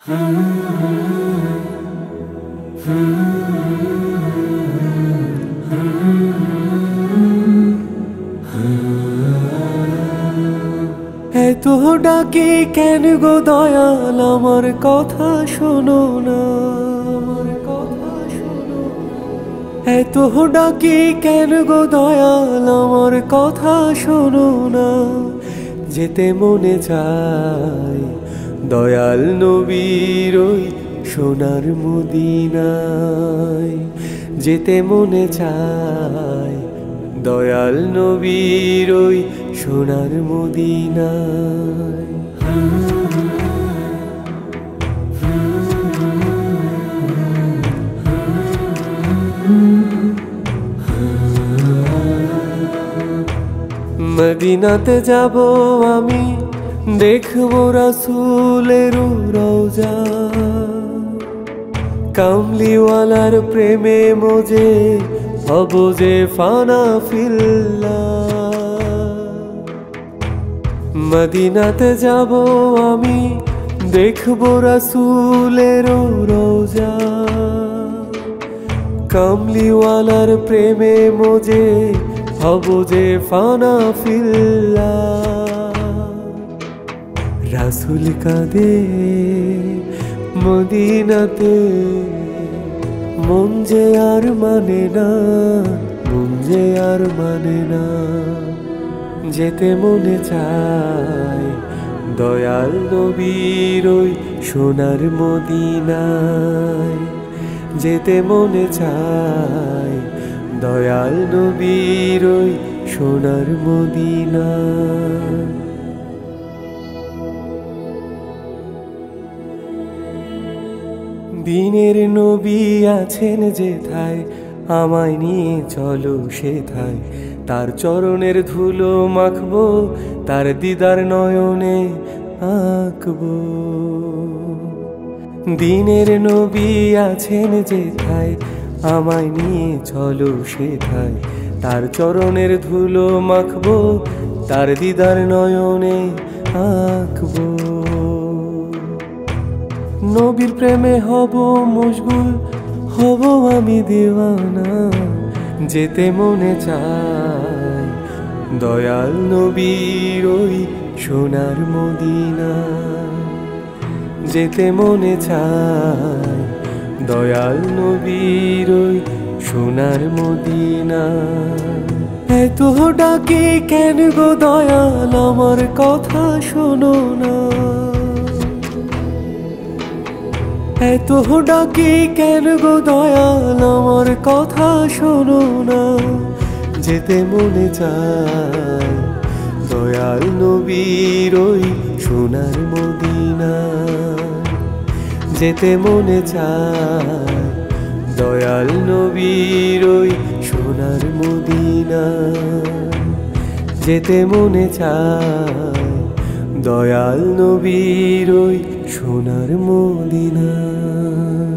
এত ডাকি কেন গো দয়াল, আমার কথা শোনো না, আমার কথা শোনো। এত ডাকি কেন গো দয়াল, আমার কথা শোনো না। যেতে মনে চায় দয়াল নবীর ওই সোনার মদিনায়। যেতে মনে চায় দয়াল নবীর ওই সোনার মদিনায়। মদিনাতে যাব আমি, দেখবো রাসূলের রওজা। কামলিওয়ালার প্রেমে মজে হব যে ফানা ফিল্লাহ। মদিনাতে যাব আমি, দেখবো রাসূলের রওজা। কামলিওয়ালার প্রেমে মজে হব যে ফানা ফিল্লাহ। রাসূল কাঁদে মদিনাতে, মন যে আর মানে না, মন যে আর মানে না। যেতে মনে চায় দয়াল নবীর ওই সোনার মদিনায়। যেতে মনে চায় দয়াল নবীর ওই সোনার মদিনায়। দিনের নবী আছেন যেথায়, আমায় নিয়ে চলো সেথায়। তার চরণের ধুলো মাখবো, তার দিদার নয়নে আঁকবো। দিনের নবী আছেন যেথায়, আমায় নিয়ে চলো সেথায়। তার চরণের ধুলো মাখবো, তার দিদার নয়নে আঁকবো। নবীর প্রেমে হব মশগুল, হব আমি দিওয়ানা। যেতে মনে চায় দয়াল নবীর ওই সোনার মদিনায়। যেতে মনে চায় দয়াল নবীর ওই সোনার মদিনায়। এত ডাকি কেন গো দয়াল, আমার কথা শোনো না। এত ডাকি কেন গো দয়াল, আমার কথা শোনো না। যেতে মনে চায় দয়াল নবীর ওই সোনার মদিনায়। যেতে মনে চায় দয়াল নবীর ওই সোনার মদিনায়। যেতে মনে চায় দয়াল নবীর ওই সোনার মদিনায়।